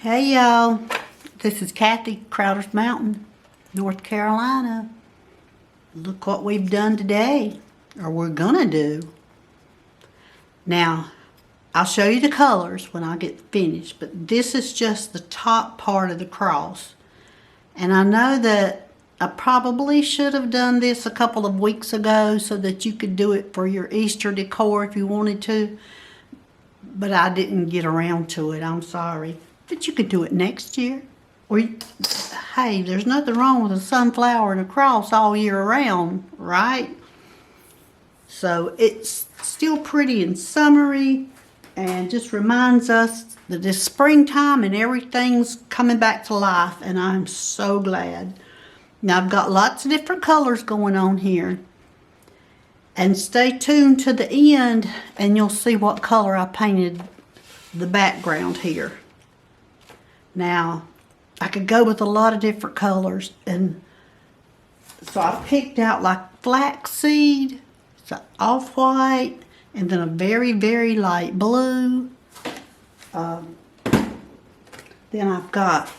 Hey y'all, this is Kathy, Crowder's Mountain, North Carolina. Look what we've done today, or we're gonna do. Now, I'll show you the colors when I get finished, but this is just the top part of the cross. And I know that I probably should have done this a couple of weeks ago so that you could do it for your Easter decor if you wanted to, but I didn't get around to it, I'm sorry. But you could do it next year. Or, hey, there's nothing wrong with a sunflower and a cross all year around, right? So it's still pretty and summery and just reminds us that it's springtime and everything's coming back to life, and I'm so glad. Now I've got lots of different colors going on here. And stay tuned to the end and you'll see what color I painted the background here. Now, I could go with a lot of different colors, and so I picked out like flaxseed, so off-white, and then a very, very light blue. Then I've got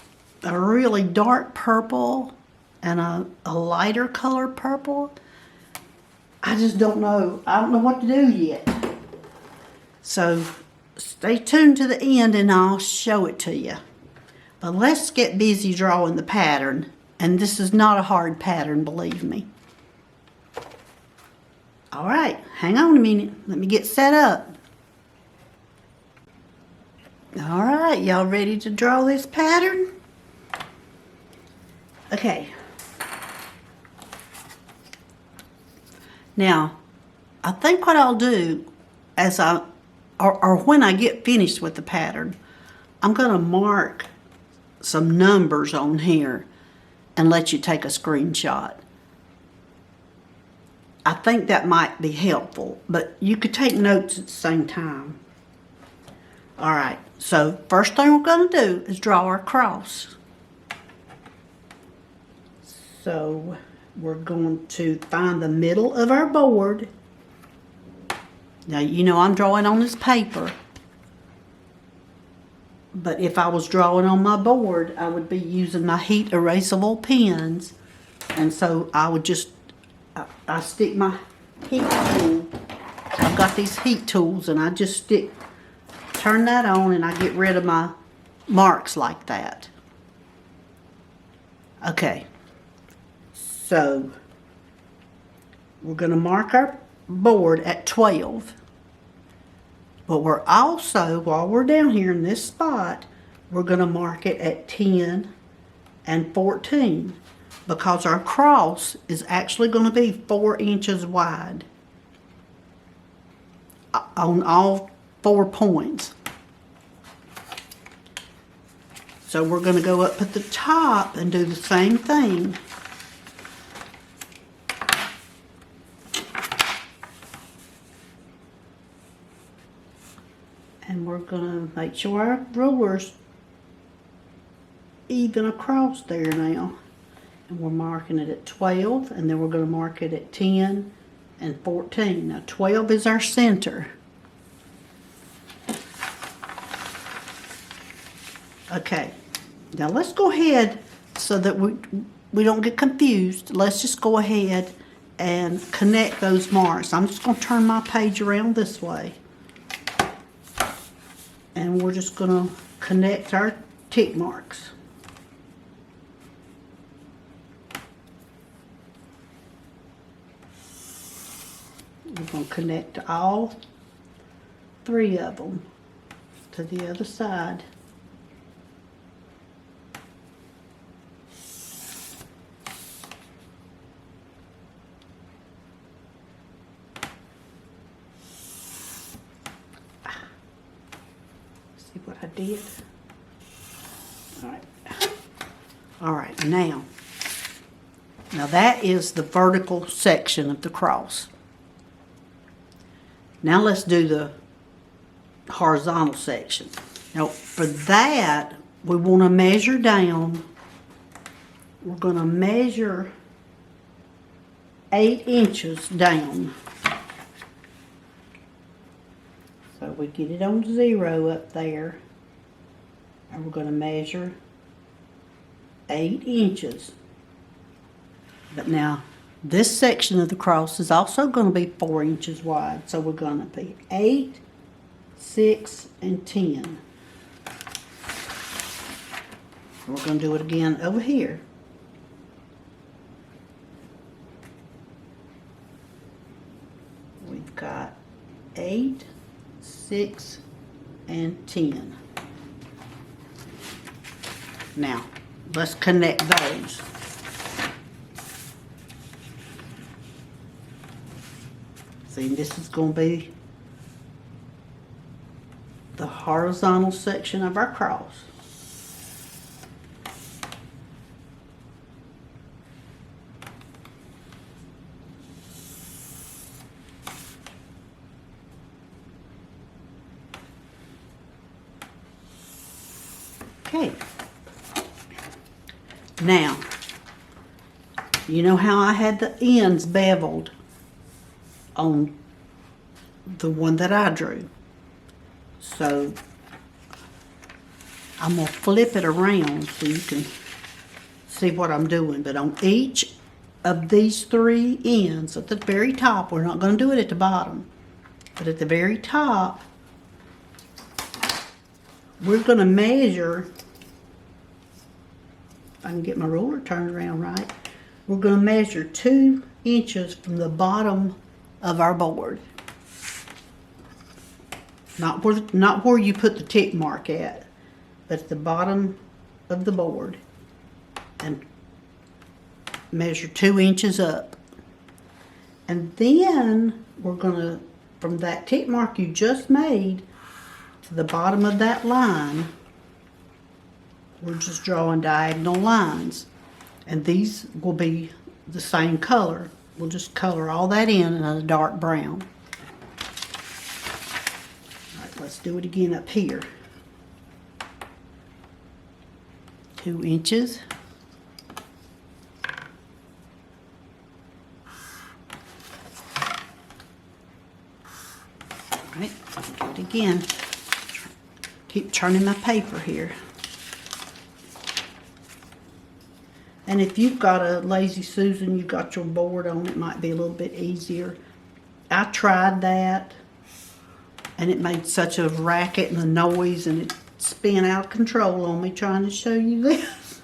a really dark purple and a lighter color purple. I just don't know. I don't know what to do yet. So stay tuned to the end and I'll show it to you. But let's get busy drawing the pattern. And this is not a hard pattern, believe me. Alright, hang on a minute. Let me get set up. Alright, y'all ready to draw this pattern? Okay. Now, I think what I'll do as or when I get finished with the pattern, I'm going to mark some numbers on here and let you take a screenshot. I think that might be helpful, but you could take notes at the same time. Alright, so first thing we're going to do is draw our cross. So we're going to find the middle of our board. Now you know I'm drawing on this paper. But if I was drawing on my board, I would be using my heat erasable pens. And so I would just, I stick my heat tool. I've got these heat tools and I just turn that on and I get rid of my marks like that. Okay. So we're going to mark our board at 12. But we're also, while we're down here in this spot, we're going to mark it at 10 and 14 because our cross is actually going to be 4 inches wide on all 4 points. So we're going to go up at the top and do the same thing. And we're going to make sure our ruler's even across there now. And we're marking it at 12, and then we're going to mark it at 10 and 14. Now 12 is our center. Okay, now let's go ahead so that we don't get confused. Let's just go ahead and connect those marks. I'm just going to turn my page around this way. And we're just going to connect our tick marks. We're going to connect all 3 of them to the other side. See what I did? Alright, now that is the vertical section of the cross. Now let's do the horizontal section. Now for that, we want to measure down. We're going to measure 8 inches down. So we get it on 0 up there. And we're going to measure 8 inches. But now, this section of the cross is also going to be 4 inches wide. So we're going to be 8, 6, and 10. We're going to do it again over here. We've got 8, 6, and 10. Now, let's connect those. See, this is going to be the horizontal section of our cross. Okay. Now, you know how I had the ends beveled on the one that I drew? So, I'm going to flip it around so you can see what I'm doing. But on each of these 3 ends, at the very top, we're not going to do it at the bottom, but at the very top, we're going to measure, if I can get my ruler turned around right, we're going to measure 2 inches from the bottom of our board. Not where you put the tick mark at, but at the bottom of the board. And measure 2 inches up. And then we're going to, from that tick mark you just made, to the bottom of that line, we're just drawing diagonal lines. And these will be the same color. We'll just color all that in a dark brown. All right, let's do it again up here. 2 inches. All right, do it again. Keep turning my paper here. And if you've got a Lazy Susan, you've got your board on, it might be a little bit easier. I tried that, and it made such a racket and a noise, and it spun out of control on me trying to show you this.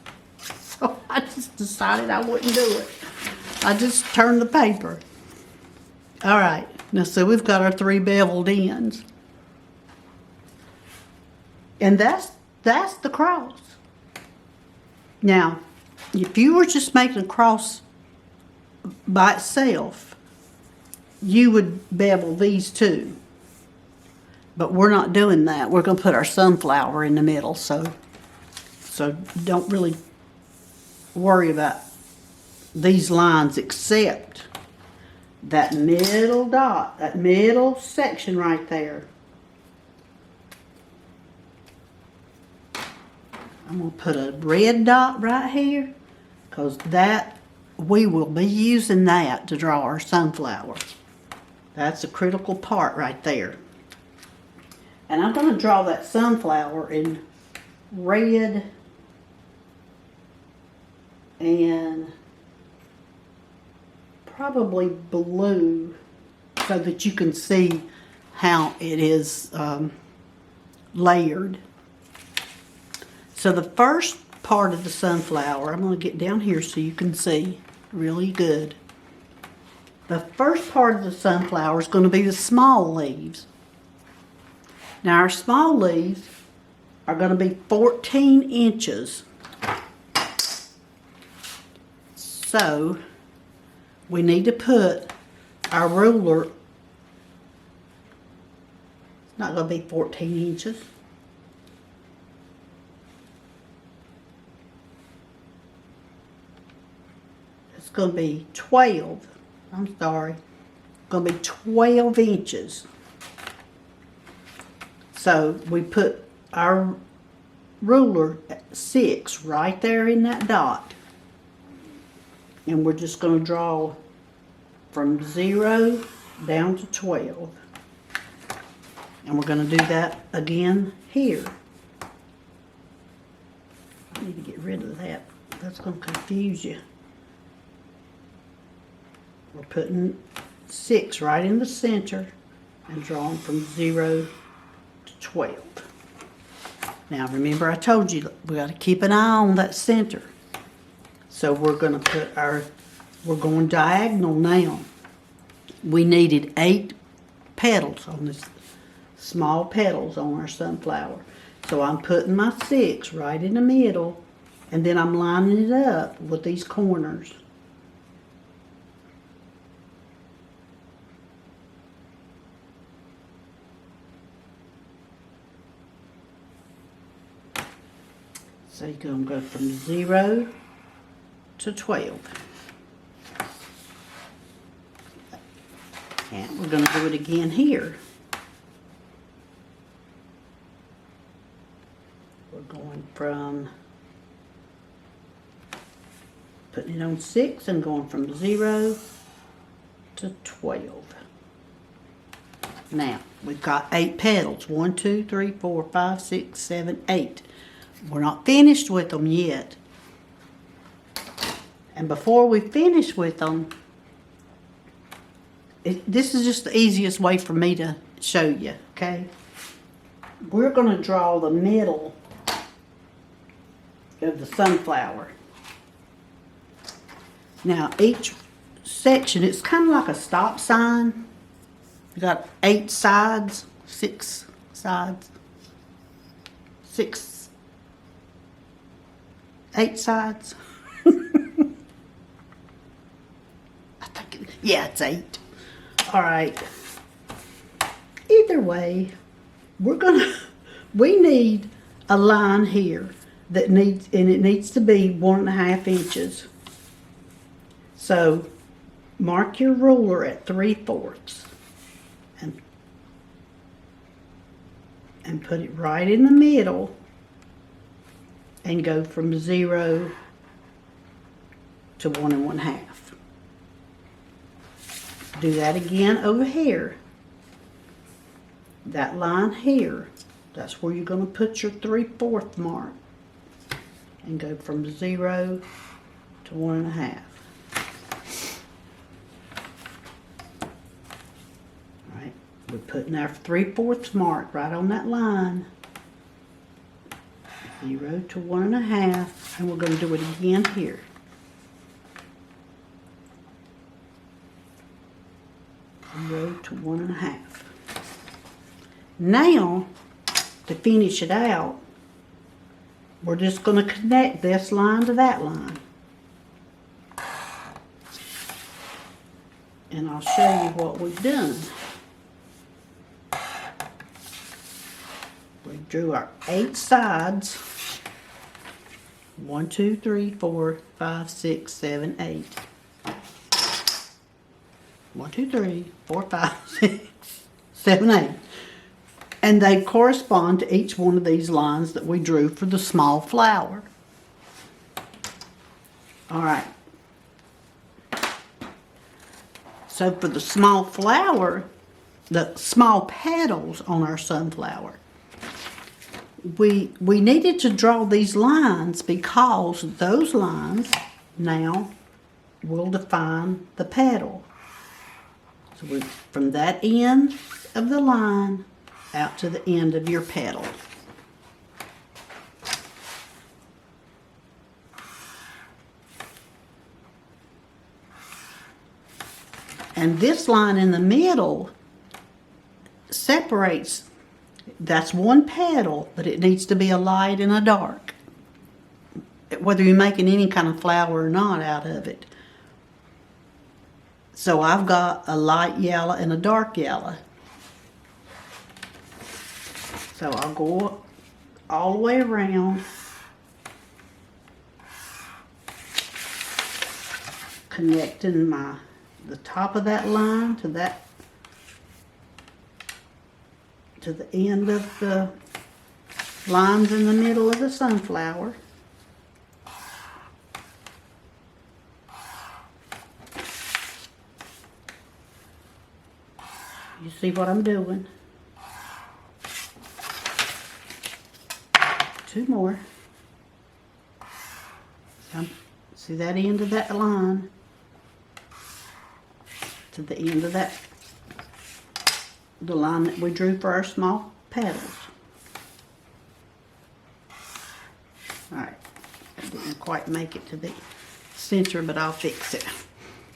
So I just decided I wouldn't do it. I just turned the paper. All right, now so we've got our 3 beveled ends. And that's the cross. Now, if you were just making a cross by itself, you would bevel these 2. But we're not doing that. We're going to put our sunflower in the middle, so don't really worry about these lines except that middle dot, that middle section right there. I'm going to put a red dot right here, because that, we will be using that to draw our sunflower. That's a critical part right there. And I'm going to draw that sunflower in red and probably blue, so that you can see how it is layered. So the first part of the sunflower, I'm going to get down here so you can see really good. The first part of the sunflower is going to be the small leaves. Now our small leaves are going to be 14 inches. So we need to put our ruler, it's not going to be 14 inches. It's going to be 12. I'm sorry. It's going to be 12 inches. So we put our ruler at 6 right there in that dot. And we're just going to draw from 0 down to 12. And we're going to do that again here. Need to get rid of that. That's going to confuse you. We're putting 6 right in the center and drawing from 0 to 12. Now remember I told you we got to keep an eye on that center. So we're going to put we're going diagonal now. We needed 8 petals on this, small petals on our sunflower. So I'm putting my 6 right in the middle, and then I'm lining it up with these corners. So you're going to go from 0 to 12. And we're going to do it again here. We're going from putting it on 6 and going from 0 to 12. Now, we've got 8 petals. 1, 2, 3, 4, 5, 6, 7, 8. We're not finished with them yet. And before we finish with them, this is just the easiest way for me to show you, okay? We're going to draw the middle of the sunflower. Now, each section, it's kind of like a stop sign. You got 8 sides, 6 sides, 8 sides. I think, yeah, it's 8. All right. Either way, we need a line here that needs, and it needs to be 1.5 inches. So mark your ruler at 3/4 and put it right in the middle and go from 0 to 1 1/2. Do that again over here. That line here, that's where you're going to put your 3/4 mark and go from 0 to 1 1/2. Right, we're putting our 3/4 mark right on that line. 0 to 1 1/2, and we're going to do it again here. 0 to 1 1/2. Now, to finish it out, we're just going to connect this line to that line. And I'll show you what we've done. We drew our 8 sides. 1, 2, 3, 4, 5, 6, 7, 8. 1, 2, 3, 4, 5, 6, 7, 8. And they correspond to each one of these lines that we drew for the small flower. All right. So for the small flower, the small petals on our sunflower, we needed to draw these lines because those lines now will define the petal. So from that end of the line out to the end of your petal. And this line in the middle separates, that's one petal, but it needs to be a light and a dark. Whether you're making any kind of flower or not out of it. So I've got a light yellow and a dark yellow. So I'll go all the way around, connecting the top of that line to the end of the lines in the middle of the sunflower. You see what I'm doing? 2 more. See that end of that line to the end of that, the line that we drew for our small petals. Alright, I didn't quite make it to the center, but I'll fix it.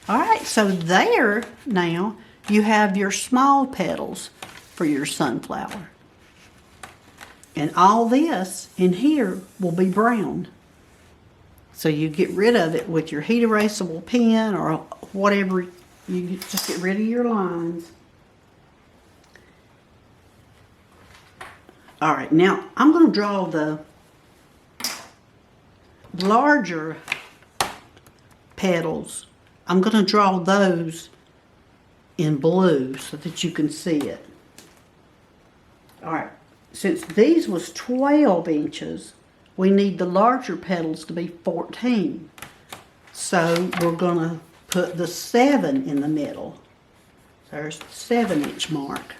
Alright, so there now you have your small petals for your sunflower. And all this in here will be brown. So you get rid of it with your heat erasable pen or whatever. You just get rid of your lines. Alright, now I'm going to draw the larger petals. I'm going to draw those in blue so that you can see it. Alright, since these was 12 inches, we need the larger petals to be 14. So we're going to put the 7 in the middle. There's the 7-inch mark.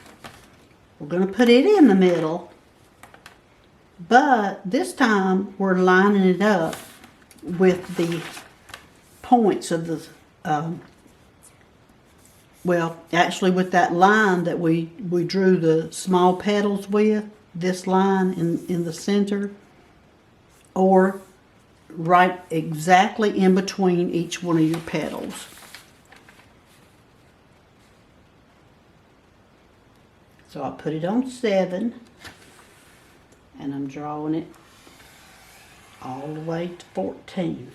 We're going to put it in the middle, but this time we're lining it up with the points of the, well, actually with that line that we drew the small petals with, this line in the center, or right exactly in between each one of your petals. So I put it on 7, and I'm drawing it all the way to 14.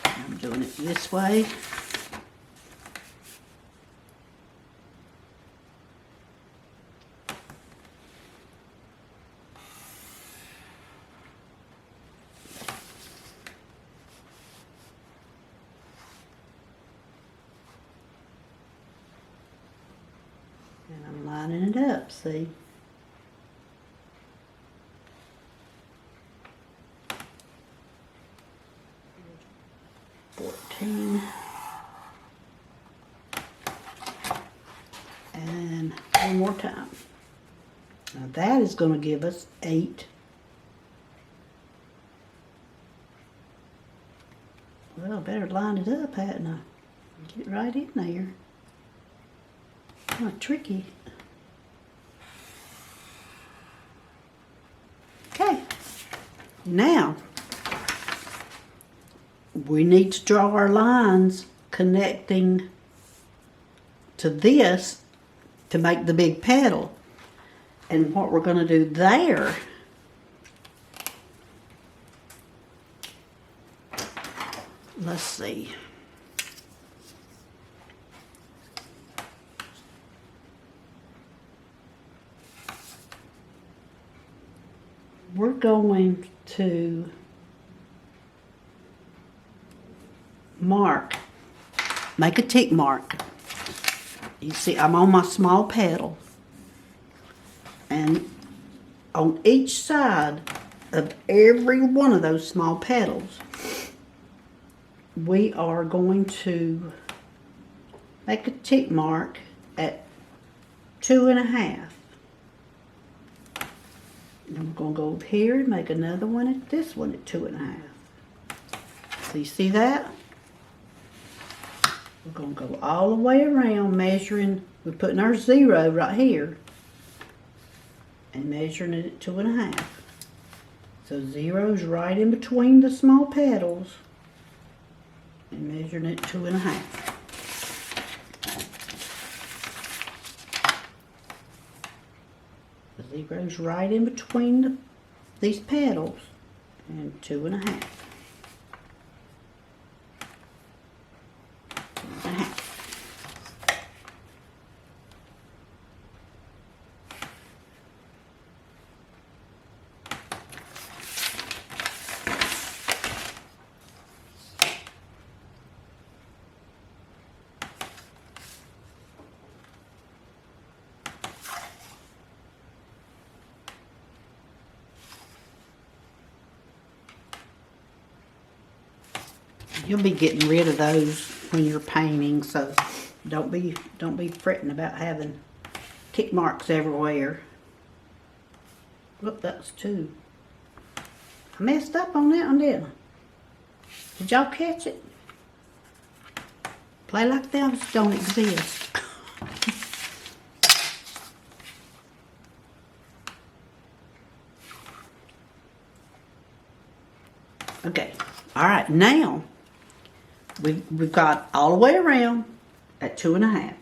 I'm doing it this way. And I'm lining it up, see? And one more time. Now that is going to give us 8. Well, I better line it up, hadn't I? Get right in there. Kind of tricky. Okay. Now, we need to draw our lines connecting to this to make the big petal. And what we're going to do there, let's see. We're going to mark, make a tick mark. You see, I'm on my small petal, and on each side of every one of those small petals, we are going to make a tick mark at 2.5. And I'm going to go over here and make another one at this one at 2.5. So you see that? We're going to go all the way around measuring. We're putting our 0 right here and measuring it at 2.5. So 0 is right in between the small petals and measuring it at 2.5. The 0 is right in between these petals and 2.5. You'll be getting rid of those when you're painting, so don't be fretting about having tick marks everywhere. Look, that's 2. I messed up on that one, didn't I? Did y'all catch it? Play like those don't exist. Okay, all right, now we've got all the way around at 2.5.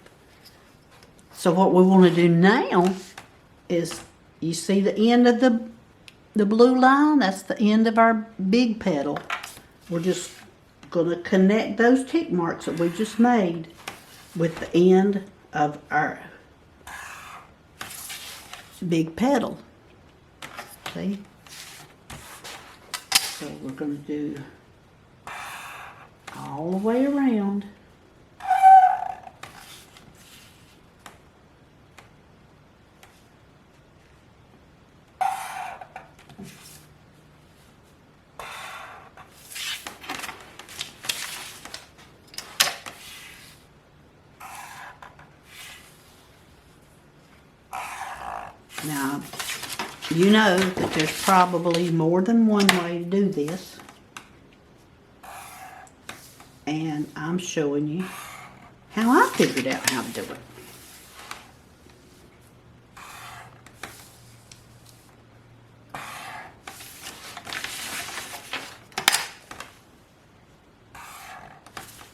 So what we want to do now is, you see the end of the blue line? That's the end of our big petal. We're just going to connect those tick marks that we just made with the end of our big petal. See? So we're going to do all the way around. Now, you know that there's probably more than one way to do this. And I'm showing you how I figured out how to do it.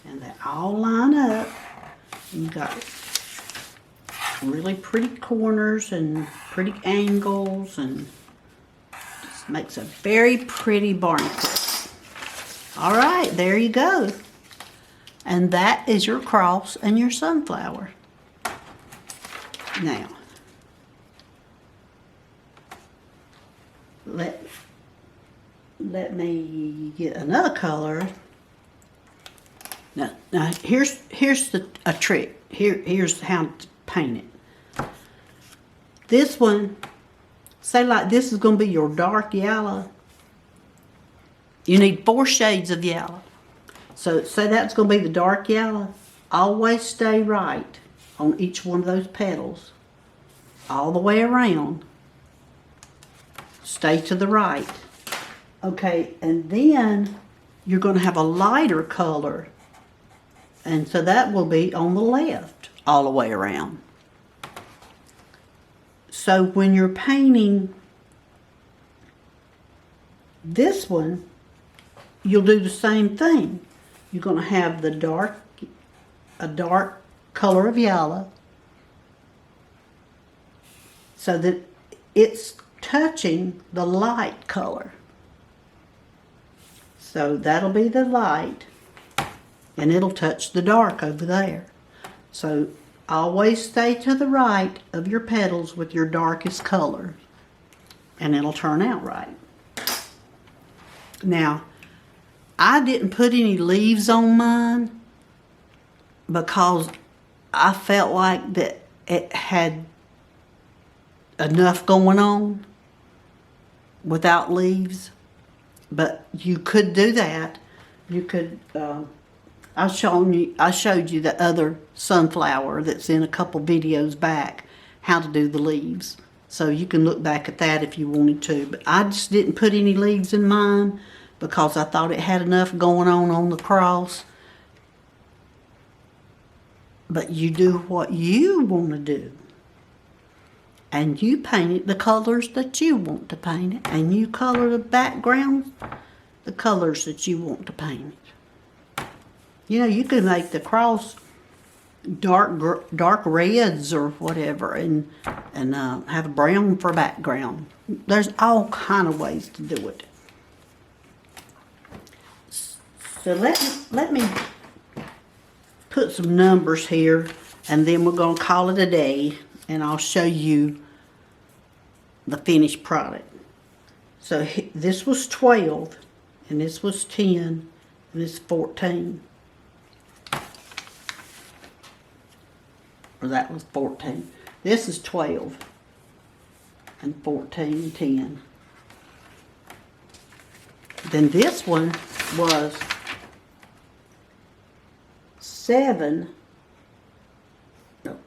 And they all line up. You got really pretty corners and pretty angles, and just makes a very pretty barnacle. All right, there you go. And that is your cross and your sunflower. Now, let me get another color. Now here's a trick. Here's how to paint it. This one, say like this is going to be your dark yellow. You need 4 shades of yellow. So say that's going to be the dark yellow. Always stay right on each one of those petals. All the way around. Stay to the right. Okay, and then you're going to have a lighter color. And so that will be on the left all the way around. So when you're painting this one, you'll do the same thing. You're going to have a dark color of yellow, so that it's touching the light color. So that'll be the light, and it'll touch the dark over there. So always stay to the right of your petals with your darkest color, and it'll turn out right. Now, I didn't put any leaves on mine because I felt like that it had enough going on without leaves. But you could do that. You could, I showed you the other sunflower that's in a couple videos back, how to do the leaves. So you can look back at that if you wanted to. But I just didn't put any leaves in mine because I thought it had enough going on the cross. But you do what you want to do. And you paint it the colors that you want to paint it. And you color the background the colors that you want to paint it. You know, you can make the cross dark reds or whatever, and have a brown for background. There's all kind of ways to do it. So let me put some numbers here, and then we're going to call it a day, and I'll show you the finished product. So this was 12, and this was 10, and this is 14. Or that was 14. This is 12, and 14, and 10. Then this one was 7. No.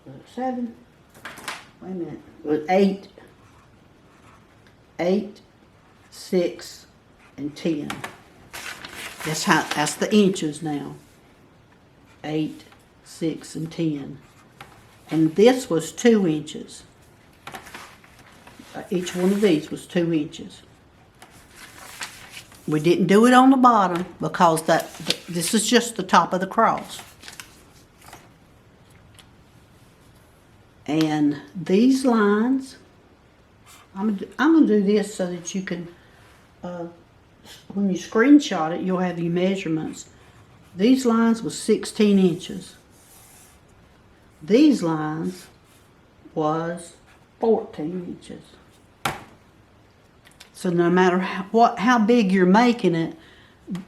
Was it 7? Wait a minute. It was 8. 8, 6, and 10. That's the inches now. 8, 6, and 10. And this was 2 inches. Each one of these was 2 inches. We didn't do it on the bottom because this is just the top of the cross. And these lines, I'm going to do this so that you can, when you screenshot it, you'll have your measurements. These lines was 16 inches. These lines was 14 inches. So no matter how big you're making it,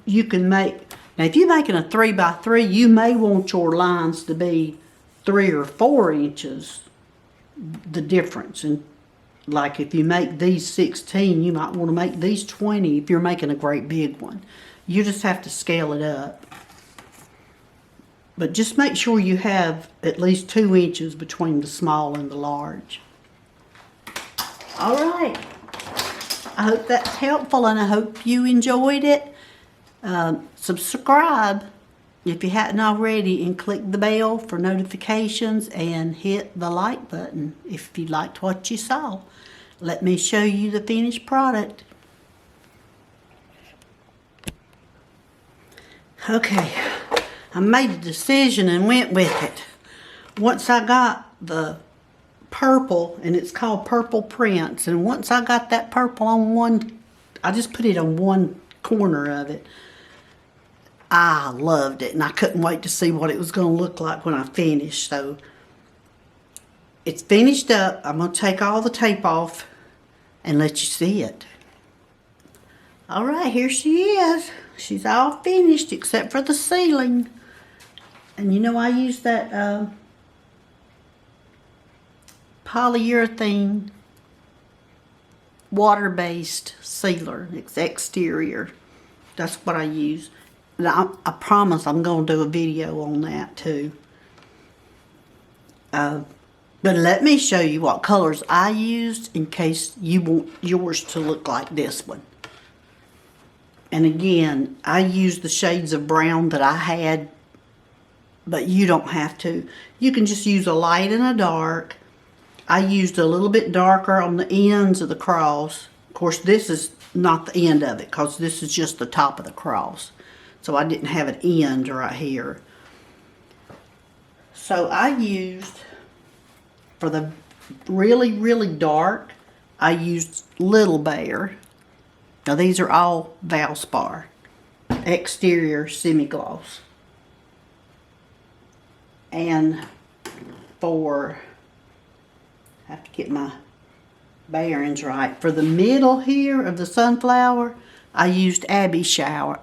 you can make, now if you're making a 3x3, you may want your lines to be 3 or 4 inches, the difference. And like if you make these 16, you might want to make these 20 if you're making a great big one. You just have to scale it up. But just make sure you have at least 2 inches between the small and the large. All right. I hope that's helpful and I hope you enjoyed it. Subscribe if you hadn't already and click the bell for notifications and hit the like button if you liked what you saw. Let me show you the finished product. Okay, I made a decision and went with it. Once I got the purple, and it's called Purple Prince, and once I got that purple on one, I just put it on one corner of it. I loved it, and I couldn't wait to see what it was going to look like when I finished. So it's finished up. I'm going to take all the tape off and let you see it. All right, here she is. She's all finished except for the ceiling. And you know, I used that polyurethane water-based sealer. It's exterior. That's what I use. And I promise I'm going to do a video on that too. But let me show you what colors I used in case you want yours to look like this one. And again, I used the shades of brown that I had, but you don't have to. You can just use a light and a dark. I used a little bit darker on the ends of the cross. Of course, this is not the end of it because this is just the top of the cross. So I didn't have an end right here. So I used, for the really, really dark, I used Little Bear. Now these are all Valspar. Exterior semi-gloss. And for, I have to get my bearings right. For the middle here of the sunflower, I used Abbyshire.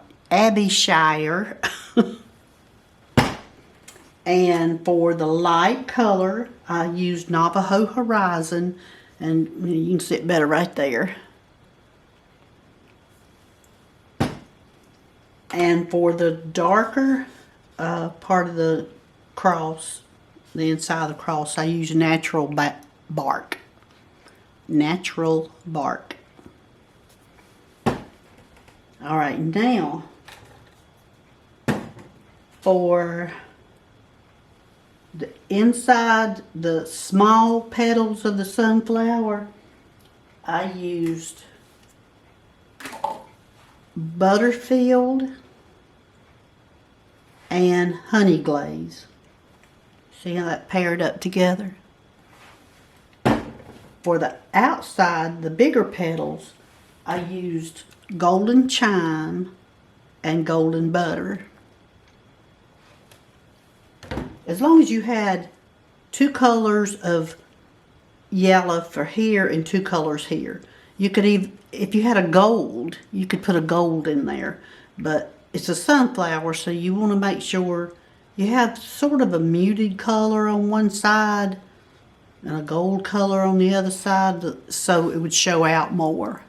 And for the light color, I used Navajo Horizon. And you can see it better right there. And for the darker part of the cross, the inside of the cross, I use Natural Bark. Natural Bark. All right, now for the inside, the small petals of the sunflower, I used Butterfield and Honey Glaze. See how that paired up together? For the outside, the bigger petals, I used Golden Chime and Golden Butter. As long as you had 2 colors of yellow for here and 2 colors here. You could even, if you had a gold, you could put a gold in there. But it's a sunflower, so you want to make sure you have sort of a muted color on one side and a gold color on the other side, so it would show out more.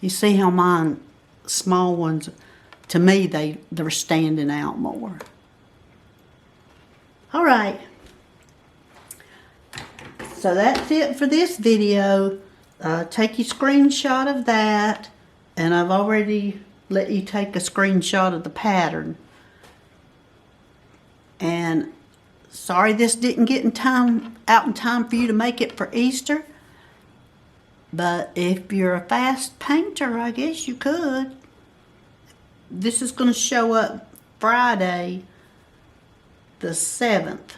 You see how mine, small ones, to me, they're standing out more. All right. So that's it for this video. Take a screenshot of that, and I've already let you take a screenshot of the pattern. And sorry this didn't get out in time for you to make it for Easter. But if you're a fast painter, I guess you could. This is going to show up Friday the 7th.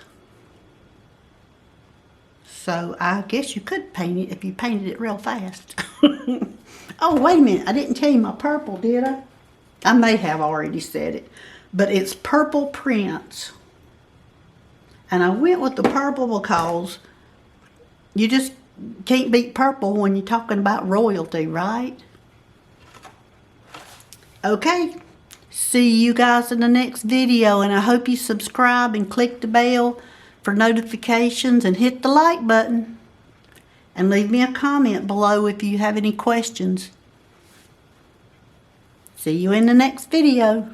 So I guess you could paint it if you painted it real fast. Oh, wait a minute. I didn't tell you my purple, did I? I may have already said it. But it's Purple Prince. And I went with the purple because you just can't beat purple when you're talking about royalty, right? Okay. See you guys in the next video. And I hope you subscribe and click the bell for notifications and hit the like button. And leave me a comment below if you have any questions. See you in the next video.